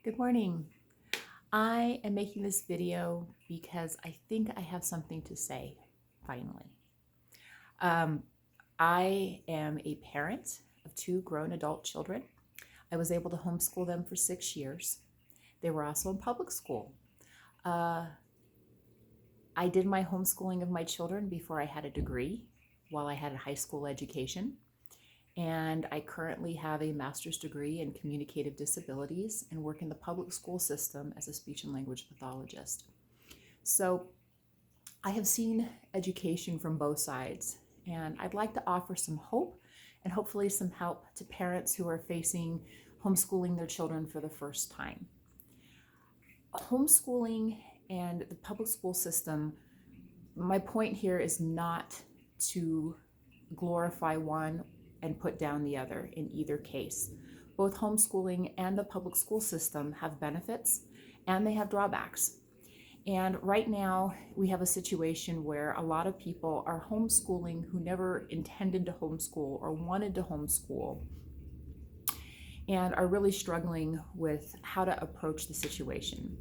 Good morning. I am making this video because I think I have something to say, finally. Um, I am a parent of two grown adult children. I was able to homeschool them for 6 years. They were also in public school. I did my homeschooling of my children before I had a degree, while I had a high school education. And I currently have a master's degree in communicative disabilities and work in the public school system as a speech and language pathologist. So I have seen education from both sides, and I'd like to offer some hope and hopefully some help to parents who are facing homeschooling their children for the first time. Homeschooling and the public school system, my point here is not to glorify one and put down the other in either case. Both homeschooling and the public school system have benefits and they have drawbacks. And right now we have a situation where a lot of people are homeschooling who never intended to homeschool or wanted to homeschool and are really struggling with how to approach the situation.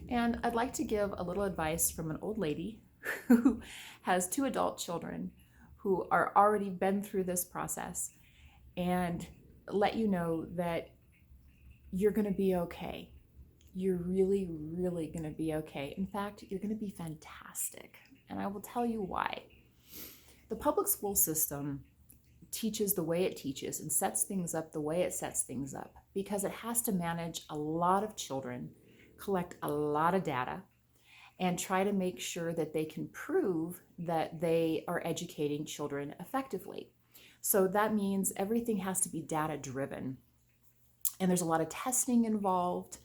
And I'd like to give a little advice from an old lady who has two adult children who are already been through this process and let you know that you're going to be okay. You're really, really going to be okay. In fact, you're going to be fantastic. And I will tell you why. The public school system teaches the way it teaches and sets things up the way it sets things up because it has to manage a lot of children, collect a lot of data, and try to make sure that they can prove that they are educating children effectively. So that means everything has to be data driven. And there's a lot of testing involved.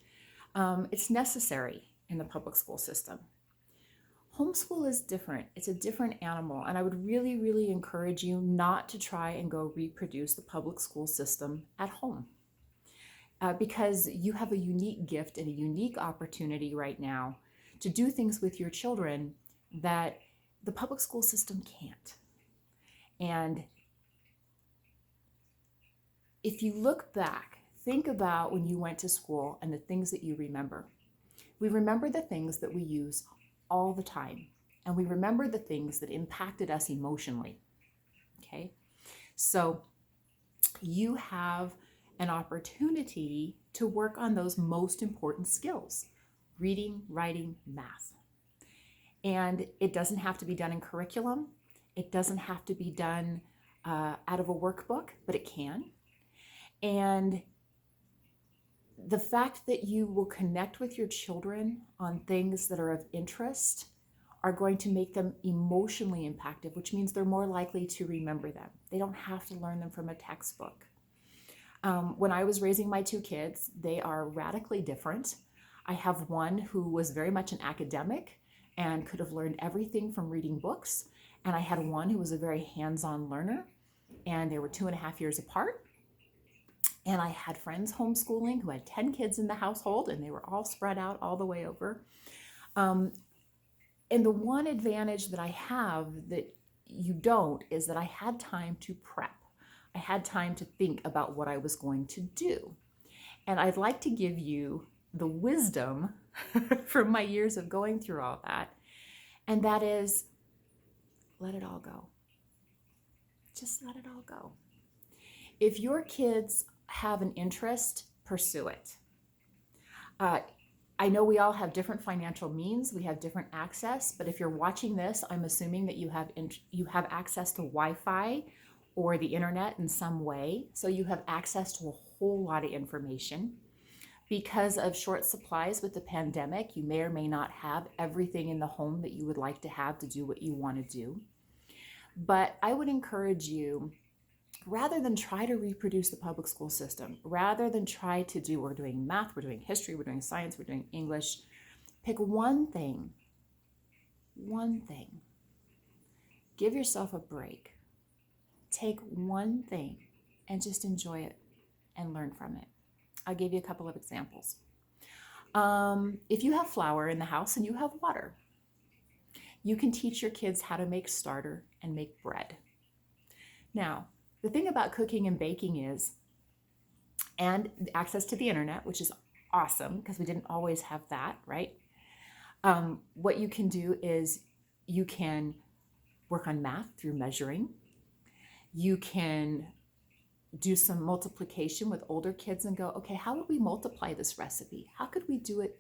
It's necessary in the public school system. Homeschool is different. It's a different animal. And I would really, really encourage you not to try and go reproduce the public school system at home. Because you have a unique gift and a unique opportunity right now to do things with your children that the public school system can't. And if you look back, think about when you went to school and the things that you remember. We remember the things that we use all the time, and we remember the things that impacted us emotionally. Okay? So you have an opportunity to work on those most important skills: reading, writing, math. And it doesn't have to be done in curriculum. It doesn't have to be done out of a workbook, but it can. And the fact that you will connect with your children on things that are of interest are going to make them emotionally impacted, which means they're more likely to remember them. They don't have to learn them from a textbook. When I was raising my two kids, they are radically different. I have one who was very much an academic and could have learned everything from reading books. And I had one who was a very hands-on learner, and they were 2.5 years apart. And I had friends homeschooling who had 10 kids in the household, and they were all spread out all the way over. And the one advantage that I have that you don't is that I had time to prep. I had time to think about what I was going to do. And I'd like to give you the wisdom from my years of going through all that. And that is, let it all go. Just let it all go. If your kids have an interest, pursue it. I know we all have different financial means, we have different access, but if you're watching this, I'm assuming that you have access to Wi-Fi or the internet in some way, so you have access to a whole lot of information. Because of short supplies with the pandemic, you may or may not have everything in the home that you would like to have to do what you want to do. But I would encourage you, rather than try to reproduce the public school system, rather than try to do, we're doing math, we're doing history, we're doing science, we're doing English, pick one thing. Give yourself a break. Take one thing and just enjoy it and learn from it. I'll give you a couple of examples. If you have flour in the house and you have water, you can teach your kids how to make starter and make bread. Now, the thing about cooking and baking is, and access to the internet, which is awesome, because we didn't always have that, right? What you can do is you can work on math through measuring. You can do some multiplication with older kids and go, okay, how would we multiply this recipe? How could we do it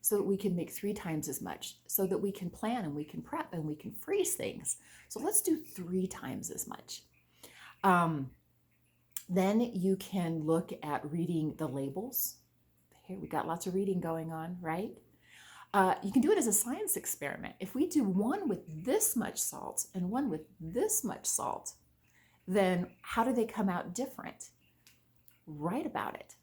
so that we can make 3 times as much, so that we can plan and we can prep and we can freeze things? So let's do 3 times as much. Then you can look at reading the labels. Here we got lots of reading going on, right? You can do it as a science experiment. If we do one with this much salt and one with this much salt, then how do they come out different? Write about it,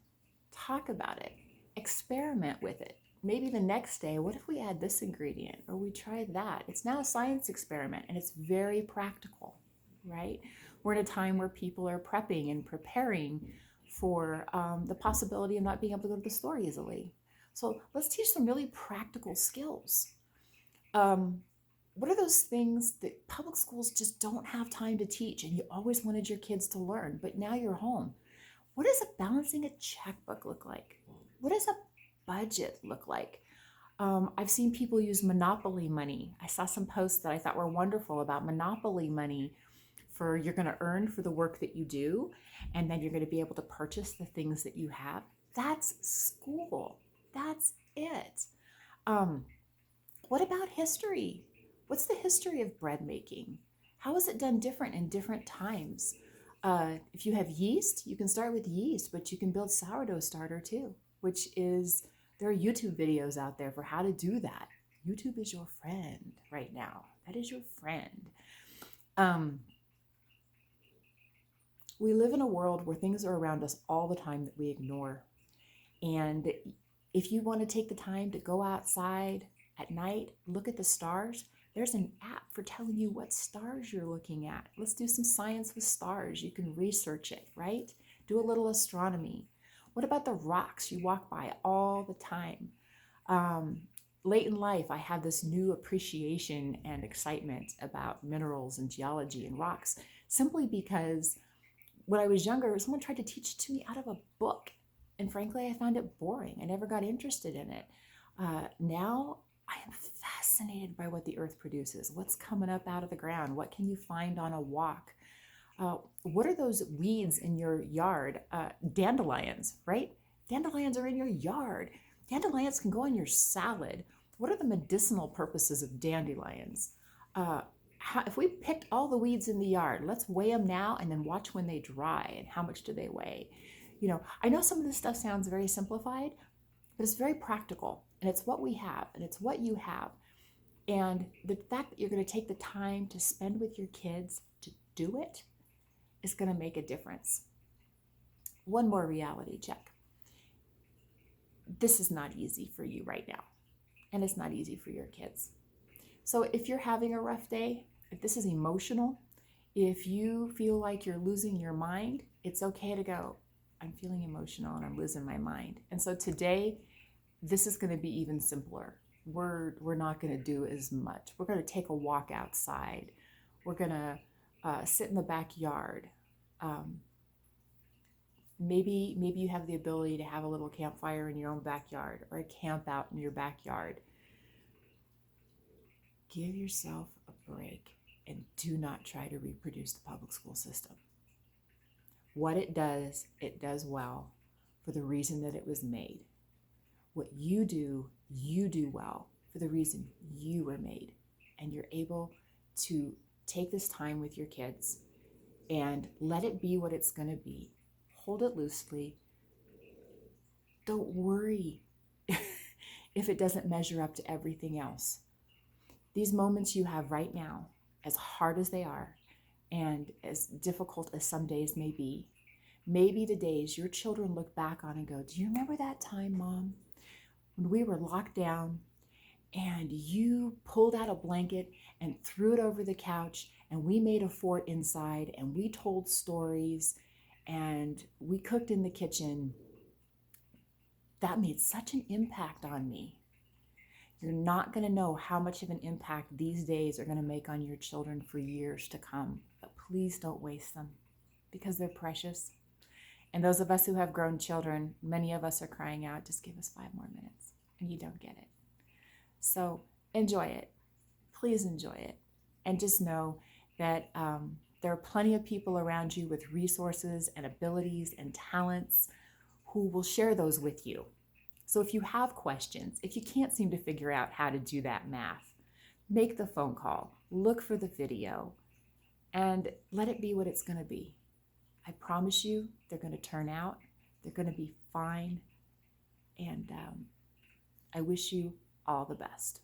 talk about it, experiment with it. Maybe the next day, what if we add this ingredient or we try that? It's now a science experiment and it's very practical, right? We're in a time where people are prepping and preparing for the possibility of not being able to go to the store easily. So let's teach some really practical skills. What are those things that public schools just don't have time to teach and you always wanted your kids to learn, but now you're home? What does balancing a checkbook look like? What does a budget look like? I've seen people use Monopoly money. I saw some posts that I thought were wonderful about Monopoly money for you're going to earn for the work that you do, and then you're going to be able to purchase the things that you have. That's school. That's it. What about history? What's the history of bread making? How is it done different in different times? If you have yeast, you can start with yeast, but you can build sourdough starter too, which is, there are YouTube videos out there for how to do that. YouTube is your friend right now. That is your friend. We live in a world where things are around us all the time that we ignore. And if you want to take the time to go outside at night, look at the stars, there's an app for telling you what stars you're looking at. Let's do some science with stars. You can research it, right? Do a little astronomy. What about the rocks you walk by all the time? Late in life, I have this new appreciation and excitement about minerals and geology and rocks, simply because when I was younger, someone tried to teach it to me out of a book. And frankly, I found it boring. I never got interested in it. Now I am fascinated by what the earth produces. What's coming up out of the ground? What can you find on a walk? What are those weeds in your yard? Dandelions, right? Dandelions are in your yard. Dandelions can go on your salad. What are the medicinal purposes of dandelions? If we picked all the weeds in the yard, let's weigh them now and then watch when they dry and how much do they weigh. You know, I know some of this stuff sounds very simplified, but it's very practical, and it's what we have, and it's what you have. And the fact that you're going to take the time to spend with your kids to do it is going to make a difference. One more reality check. This is not easy for you right now, and it's not easy for your kids. So if you're having a rough day, if this is emotional, if you feel like you're losing your mind, it's okay to go, I'm feeling emotional and I'm losing my mind. And so today, this is going to be even simpler. We're not going to do as much. We're going to take a walk outside. We're going to sit in the backyard. Maybe you have the ability to have a little campfire in your own backyard or a camp out in your backyard. Give yourself a break and do not try to reproduce the public school system. What it does well for the reason that it was made. What you do well for the reason you were made. And you're able to take this time with your kids and let it be what it's going to be. Hold it loosely. Don't worry if it doesn't measure up to everything else. These moments you have right now, as hard as they are, and as difficult as some days may be the days your children look back on and go, do you remember that time, Mom, when we were locked down and you pulled out a blanket and threw it over the couch and we made a fort inside and we told stories and we cooked in the kitchen? That made such an impact on me. You're not going to know how much of an impact these days are going to make on your children for years to come. But please don't waste them because they're precious. And those of us who have grown children, many of us are crying out, just give us 5 more minutes, and you don't get it. So enjoy it. Please enjoy it. And just know that there are plenty of people around you with resources and abilities and talents who will share those with you. So if you have questions, if you can't seem to figure out how to do that math, make the phone call, look for the video, and let it be what it's going to be. I promise you they're going to turn out. They're going to be fine. And I wish you all the best.